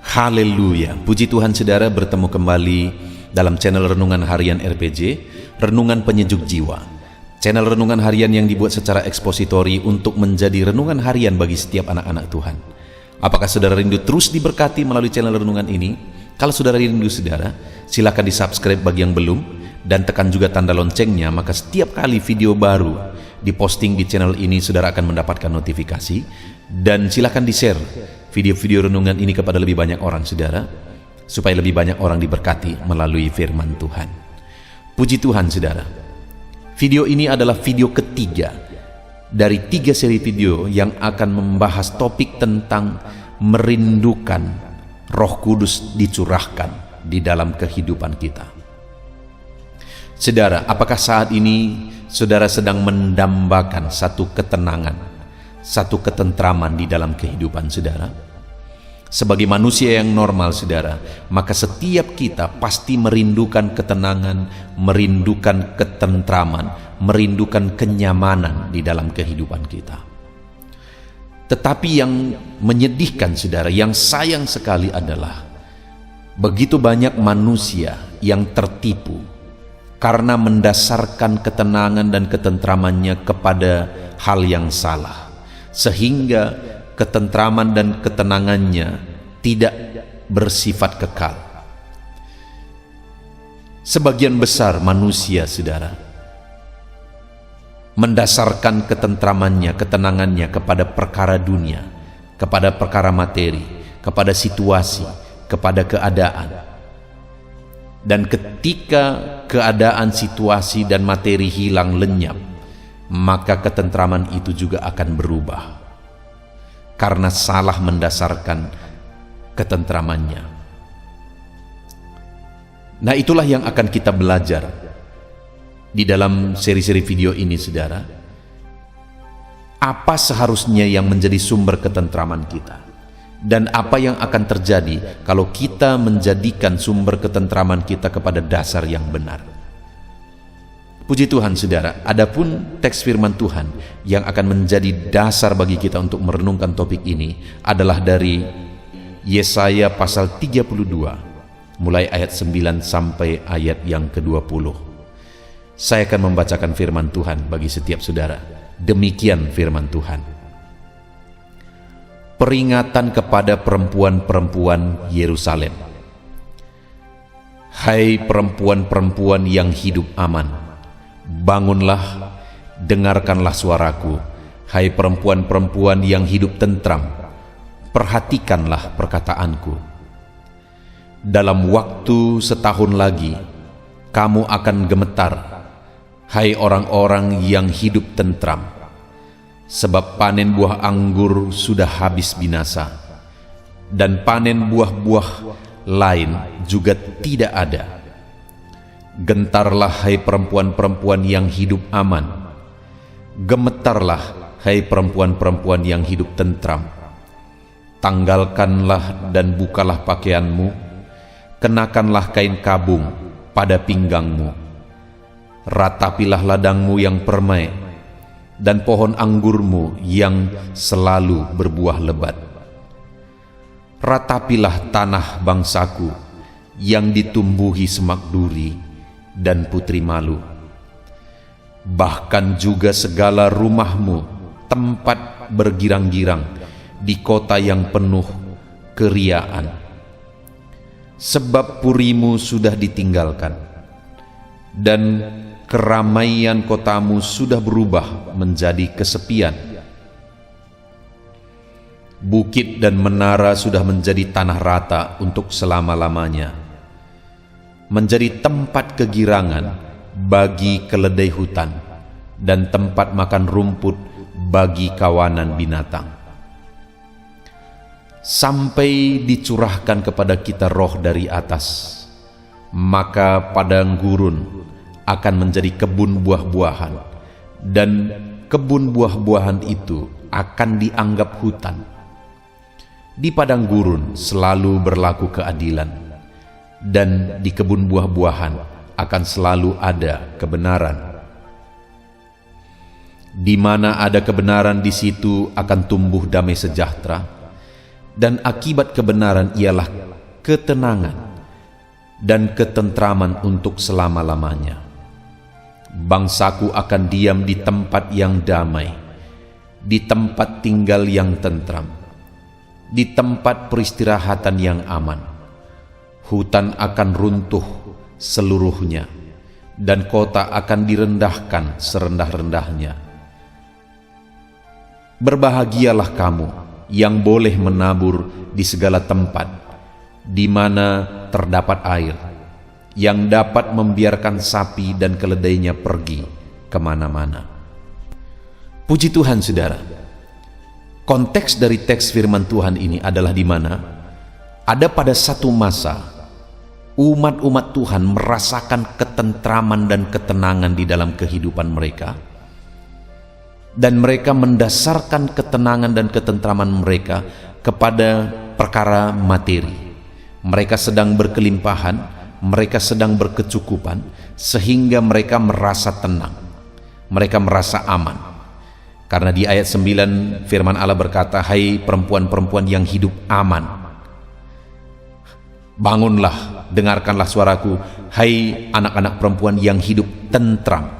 Haleluya, puji Tuhan saudara, bertemu kembali dalam channel Renungan Harian RPG, Renungan Penyejuk Jiwa. Channel Renungan Harian yang dibuat secara ekspositori untuk menjadi renungan harian bagi setiap anak-anak Tuhan. Apakah saudara rindu terus diberkati melalui channel renungan ini? Kalau saudara rindu saudara, silakan di subscribe bagi yang belum, dan tekan juga tanda loncengnya, maka setiap kali video baru diposting di channel ini saudara akan mendapatkan notifikasi. Dan silakan di share video-video renungan ini kepada lebih banyak orang saudara, supaya lebih banyak orang diberkati melalui firman Tuhan. Puji Tuhan saudara, video ini adalah video ketiga dari 3 seri video yang akan membahas topik tentang merindukan Roh Kudus dicurahkan di dalam kehidupan kita. Saudara, apakah saat ini saudara sedang mendambakan satu ketenangan, satu ketentraman di dalam kehidupan saudara? Sebagai manusia yang normal saudara, maka setiap kita pasti merindukan ketenangan, merindukan ketentraman, merindukan kenyamanan di dalam kehidupan kita. Tetapi yang menyedihkan saudara, yang sayang sekali adalah begitu banyak manusia yang tertipu karena mendasarkan ketenangan dan ketentramannya kepada hal yang salah, sehingga ketentraman dan ketenangannya tidak bersifat kekal. Sebagian besar manusia saudara mendasarkan ketentramannya, ketenangannya kepada perkara dunia, kepada perkara materi, kepada situasi, kepada keadaan. Dan ketika keadaan, situasi, dan materi hilang lenyap, maka ketentraman itu juga akan berubah karena salah mendasarkan ketentramannya. Nah, itulah yang akan kita belajar di dalam seri-seri video ini saudara. Apa seharusnya yang menjadi sumber ketentraman kita, dan apa yang akan terjadi kalau kita menjadikan sumber ketentraman kita kepada dasar yang benar. Puji Tuhan saudara, adapun teks firman Tuhan yang akan menjadi dasar bagi kita untuk merenungkan topik ini adalah dari Yesaya pasal 32 mulai ayat 9 sampai ayat yang ke-20. Saya akan membacakan firman Tuhan bagi setiap saudara. Demikian firman Tuhan. Peringatan kepada perempuan-perempuan Yerusalem. Hai perempuan-perempuan yang hidup aman, bangunlah, dengarkanlah suaraku. Hai perempuan-perempuan yang hidup tentram, perhatikanlah perkataanku. Dalam waktu setahun lagi, kamu akan gemetar, hai orang-orang yang hidup tentram, sebab panen buah anggur sudah habis binasa, dan panen buah-buah lain juga tidak ada. Gentarlah hai perempuan-perempuan yang hidup aman, gemetarlah hai perempuan-perempuan yang hidup tentram. Tanggalkanlah dan bukalah pakaianmu, kenakanlah kain kabung pada pinggangmu. Ratapilah ladangmu yang permai, dan pohon anggurmu yang selalu berbuah lebat. Ratapilah tanah bangsaku yang ditumbuhi semak duri dan putri malu. Bahkan juga segala rumahmu tempat bergirang-girang di kota yang penuh keriaan. Sebab purimu sudah ditinggalkan, dan keramaian kotamu sudah berubah menjadi kesepian. Bukit dan menara sudah menjadi tanah rata untuk selama-lamanya, menjadi tempat kegirangan bagi keledai hutan dan tempat makan rumput bagi kawanan binatang. Sampai dicurahkan kepada kita roh dari atas, maka padang gurun akan menjadi kebun buah-buahan, dan kebun buah-buahan itu akan dianggap hutan. Di padang gurun selalu berlaku keadilan, dan di kebun buah-buahan akan selalu ada kebenaran. Di mana ada kebenaran, di situ akan tumbuh damai sejahtera, dan akibat kebenaran ialah ketenangan dan ketentraman untuk selama-lamanya. Bangsaku akan diam di tempat yang damai, di tempat tinggal yang tentram, di tempat peristirahatan yang aman. Hutan akan runtuh seluruhnya, dan kota akan direndahkan serendah-rendahnya. Berbahagialah kamu yang boleh menabur di segala tempat, di mana terdapat air, yang dapat membiarkan sapi dan keledainya pergi kemana-mana. Puji Tuhan, saudara. Konteks dari teks firman Tuhan ini adalah di mana ada pada satu masa umat-umat Tuhan merasakan ketentraman dan ketenangan di dalam kehidupan mereka, dan mereka mendasarkan ketenangan dan ketentraman mereka kepada perkara materi. Mereka sedang berkelimpahan, mereka sedang berkecukupan, sehingga mereka merasa tenang, mereka merasa aman. Karena di ayat 9 firman Allah berkata, "Hai perempuan-perempuan yang hidup aman, bangunlah, dengarkanlah suaraku, hai anak-anak perempuan yang hidup tentram."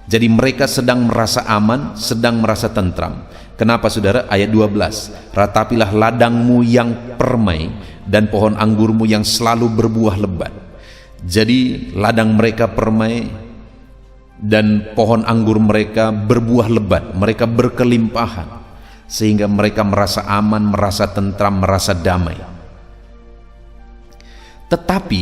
Jadi mereka sedang merasa aman, sedang merasa tentram. Kenapa, saudara? Ayat 12, "Ratapilah ladangmu yang permai dan pohon anggurmu yang selalu berbuah lebat." Jadi ladang mereka permai dan pohon anggur mereka berbuah lebat, mereka berkelimpahan, sehingga mereka merasa aman, merasa tentram, merasa damai. Tetapi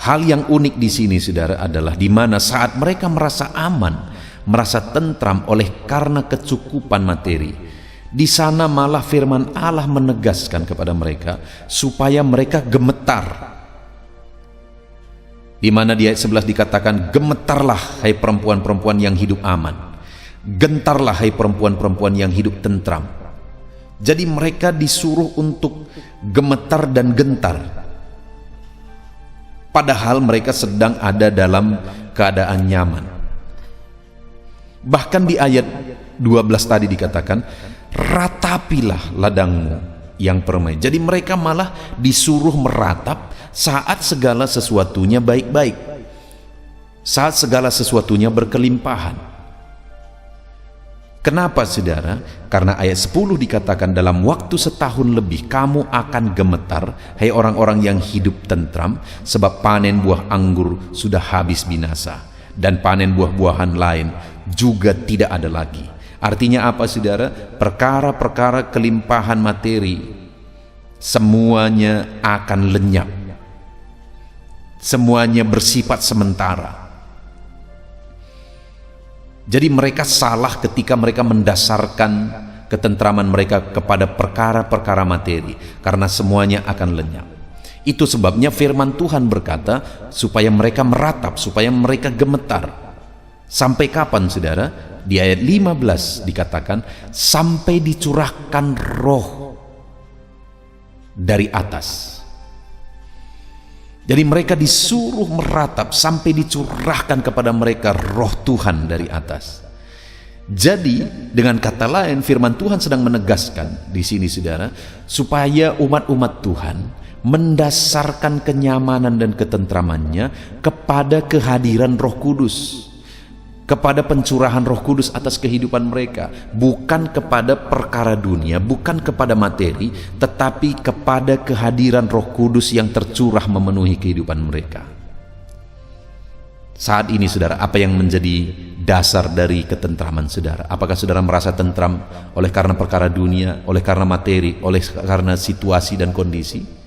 hal yang unik di sini, saudara, adalah di mana saat mereka merasa aman, merasa tentram oleh karena kecukupan materi, di sana malah firman Allah menegaskan kepada mereka supaya mereka gemetar. Di mana di ayat 11 dikatakan, "Gemetarlah hai perempuan-perempuan yang hidup aman, gentarlah hai perempuan-perempuan yang hidup tentram." Jadi mereka disuruh untuk gemetar dan gentar, padahal mereka sedang ada dalam keadaan nyaman. Bahkan di ayat 12 tadi dikatakan, "Ratapilah ladangmu yang permai." Jadi mereka malah disuruh meratap saat segala sesuatunya baik-baik, saat segala sesuatunya berkelimpahan. Kenapa, saudara? Karena ayat 10 dikatakan, "Dalam waktu setahun lebih kamu akan gemetar, hai orang-orang yang hidup tentram, sebab panen buah anggur sudah habis binasa, dan panen buah-buahan lain juga tidak ada lagi." Artinya apa, saudara? Perkara-perkara kelimpahan materi semuanya akan lenyap, semuanya bersifat sementara. Jadi mereka salah ketika mereka mendasarkan ketentraman mereka kepada perkara-perkara materi, karena semuanya akan lenyap. Itu sebabnya firman Tuhan berkata supaya mereka meratap, supaya mereka gemetar. Sampai kapan, saudara? Di ayat 15 dikatakan, "Sampai dicurahkan roh dari atas." Jadi mereka disuruh meratap sampai dicurahkan kepada mereka roh Tuhan dari atas. Jadi dengan kata lain, firman Tuhan sedang menegaskan di sini, saudara, supaya umat-umat Tuhan mendasarkan kenyamanan dan ketentramannya kepada kehadiran Roh Kudus, kepada pencurahan Roh Kudus atas kehidupan mereka, bukan kepada perkara dunia, bukan kepada materi, tetapi kepada kehadiran Roh Kudus yang tercurah memenuhi kehidupan mereka. Saat ini, saudara, apa yang menjadi dasar dari ketentraman saudara? Apakah saudara merasa tentram oleh karena perkara dunia, oleh karena materi, oleh karena situasi dan kondisi?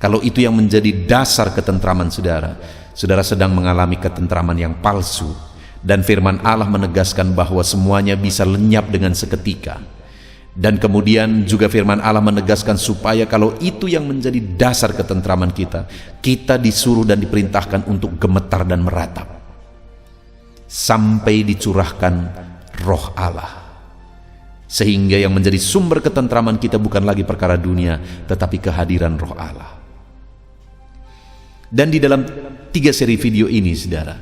Kalau itu yang menjadi dasar ketentraman saudara, saudara sedang mengalami ketentraman yang palsu. Dan firman Allah menegaskan bahwa semuanya bisa lenyap dengan seketika. Dan kemudian juga firman Allah menegaskan supaya kalau itu yang menjadi dasar ketentraman kita, kita disuruh dan diperintahkan untuk gemetar dan meratap sampai dicurahkan roh Allah, sehingga yang menjadi sumber ketentraman kita bukan lagi perkara dunia, tetapi kehadiran roh Allah. Dan di dalam 3 seri video ini, saudara,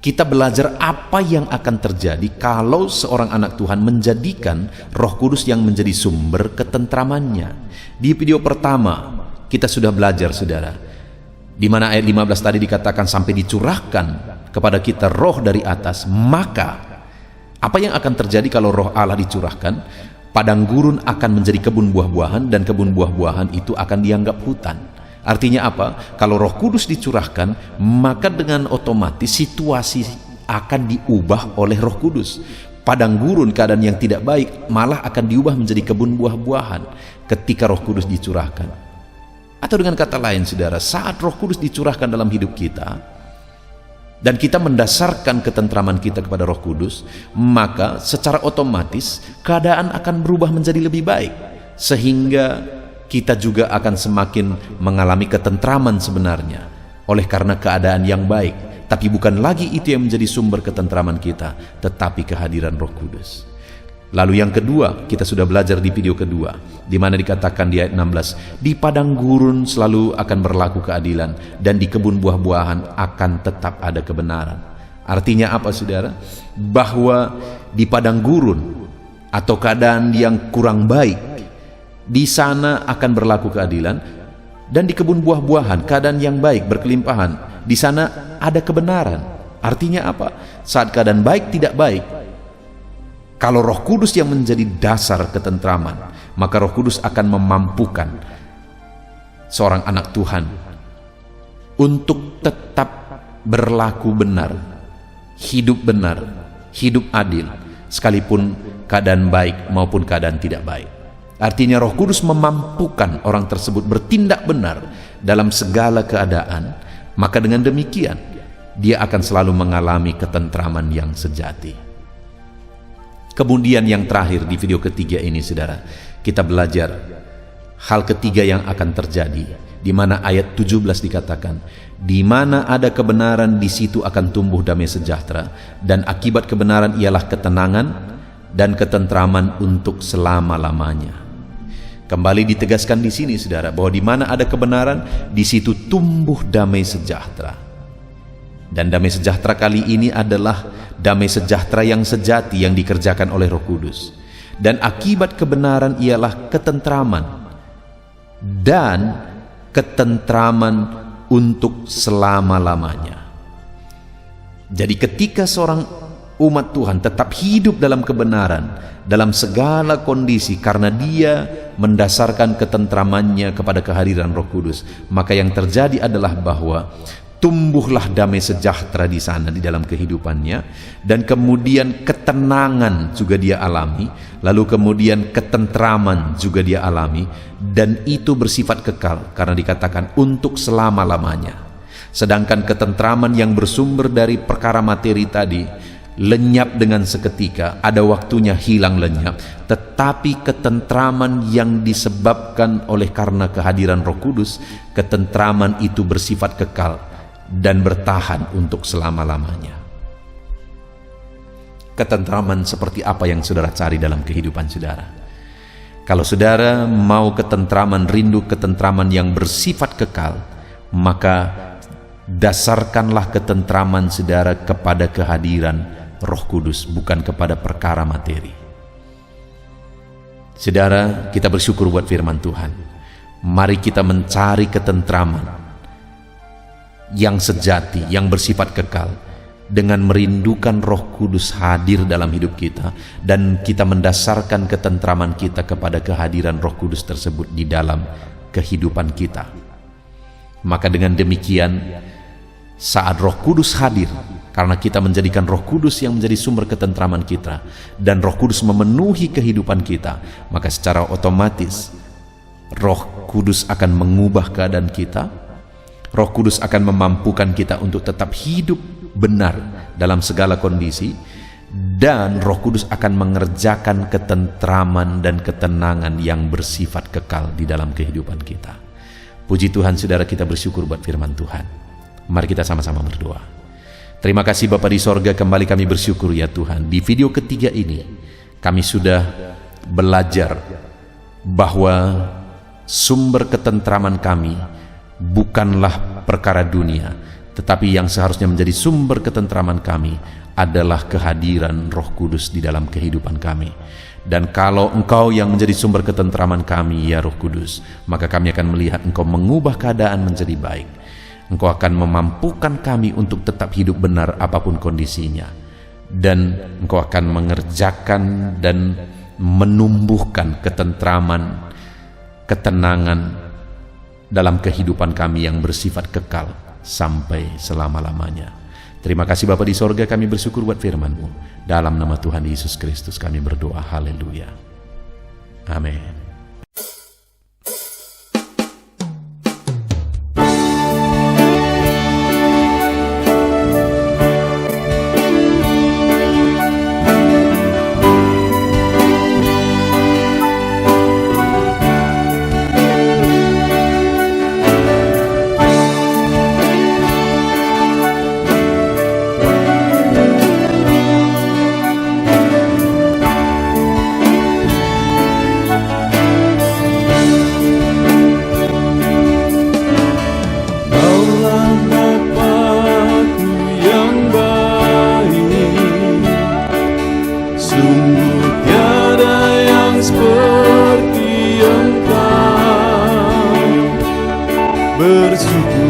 kita belajar apa yang akan terjadi kalau seorang anak Tuhan menjadikan Roh Kudus yang menjadi sumber ketentramannya. Di video pertama kita sudah belajar, saudara, di mana ayat 15 tadi dikatakan sampai dicurahkan kepada kita roh dari atas. Maka apa yang akan terjadi kalau roh Allah dicurahkan? Padang gurun akan menjadi kebun buah-buahan, dan kebun buah-buahan itu akan dianggap hutan. Artinya apa? Kalau Roh Kudus dicurahkan, maka dengan otomatis situasi akan diubah oleh Roh Kudus. Padang gurun, keadaan yang tidak baik, malah akan diubah menjadi kebun buah-buahan ketika Roh Kudus dicurahkan. Atau dengan kata lain, saudara, saat Roh Kudus dicurahkan dalam hidup kita dan kita mendasarkan ketentraman kita kepada Roh Kudus, maka secara otomatis keadaan akan berubah menjadi lebih baik, sehingga kita juga akan semakin mengalami ketentraman sebenarnya oleh karena keadaan yang baik. Tapi bukan lagi itu yang menjadi sumber ketentraman kita, tetapi kehadiran Roh Kudus. Lalu yang kedua, kita sudah belajar di video kedua, di mana dikatakan di ayat 16, di padang gurun selalu akan berlaku keadilan, dan di kebun buah-buahan akan tetap ada kebenaran. Artinya apa, saudara? Bahwa di padang gurun atau keadaan yang kurang baik, di sana akan berlaku keadilan, dan di kebun buah-buahan keadaan yang baik berkelimpahan, di sana ada kebenaran. Artinya apa? Saat keadaan baik tidak baik, kalau Roh Kudus yang menjadi dasar ketentraman, maka Roh Kudus akan memampukan seorang anak Tuhan untuk tetap berlaku benar, hidup adil, sekalipun keadaan baik maupun keadaan tidak baik. Artinya Roh Kudus memampukan orang tersebut bertindak benar dalam segala keadaan, maka dengan demikian dia akan selalu mengalami ketentraman yang sejati. Kemudian yang terakhir di video ketiga ini, saudara, kita belajar hal ketiga yang akan terjadi, di mana ayat 17 dikatakan, di mana ada kebenaran di situ akan tumbuh damai sejahtera, dan akibat kebenaran ialah ketenangan dan ketentraman untuk selama-lamanya. Kembali ditegaskan di sini, saudara, bahwa di mana ada kebenaran, di situ tumbuh damai sejahtera. Dan damai sejahtera kali ini adalah damai sejahtera yang sejati yang dikerjakan oleh Roh Kudus. Dan akibat kebenaran ialah ketentraman dan ketentraman untuk selama-lamanya. Jadi ketika seorang umat Tuhan tetap hidup dalam kebenaran dalam segala kondisi, karena dia mendasarkan ketentramannya kepada kehadiran Roh Kudus, maka yang terjadi adalah bahwa tumbuhlah damai sejahtera di sana di dalam kehidupannya, dan kemudian ketenangan juga dia alami, lalu kemudian ketentraman juga dia alami, dan itu bersifat kekal karena dikatakan untuk selama-lamanya. Sedangkan ketentraman yang bersumber dari perkara materi tadi lenyap dengan seketika, ada waktunya hilang lenyap, tetapi ketentraman yang disebabkan oleh karena kehadiran Roh Kudus, ketentraman itu bersifat kekal dan bertahan untuk selama-lamanya. Ketentraman seperti apa yang saudara cari dalam kehidupan saudara? Kalau saudara mau ketentraman, rindu ketentraman yang bersifat kekal, maka dasarkanlah ketentraman saudara kepada kehadiran Roh Kudus, bukan kepada perkara materi. Saudara, kita bersyukur buat firman Tuhan. Mari kita mencari ketentraman yang sejati, yang bersifat kekal, dengan merindukan Roh Kudus hadir dalam hidup kita, dan kita mendasarkan ketentraman kita kepada kehadiran Roh Kudus tersebut di dalam kehidupan kita. Maka dengan demikian, saat Roh Kudus hadir, karena kita menjadikan Roh Kudus yang menjadi sumber ketentraman kita, dan Roh Kudus memenuhi kehidupan kita, maka secara otomatis Roh Kudus akan mengubah keadaan kita. Roh Kudus akan memampukan kita untuk tetap hidup benar dalam segala kondisi, dan Roh Kudus akan mengerjakan ketentraman dan ketenangan yang bersifat kekal di dalam kehidupan kita. Puji Tuhan, saudara, kita bersyukur buat firman Tuhan. Mari kita sama-sama berdoa. Terima kasih Bapa di sorga, kembali kami bersyukur ya Tuhan. Di video ketiga ini kami sudah belajar bahwa sumber ketentraman kami bukanlah perkara dunia, Tetapi yang seharusnya menjadi sumber ketentraman kami adalah kehadiran Roh Kudus di dalam kehidupan kami. Dan kalau Engkau yang menjadi sumber ketentraman kami, ya Roh Kudus, maka kami akan melihat Engkau mengubah keadaan menjadi baik. Engkau akan memampukan kami untuk tetap hidup benar apapun kondisinya. Dan Engkau akan mengerjakan dan menumbuhkan ketentraman, ketenangan dalam kehidupan kami yang bersifat kekal sampai selama-lamanya. Terima kasih Bapa di sorga, kami bersyukur buat firman-Mu. Dalam nama Tuhan Yesus Kristus kami berdoa. Haleluya. Amin. Sungguh tiada yang seperti Engkau, bersyukur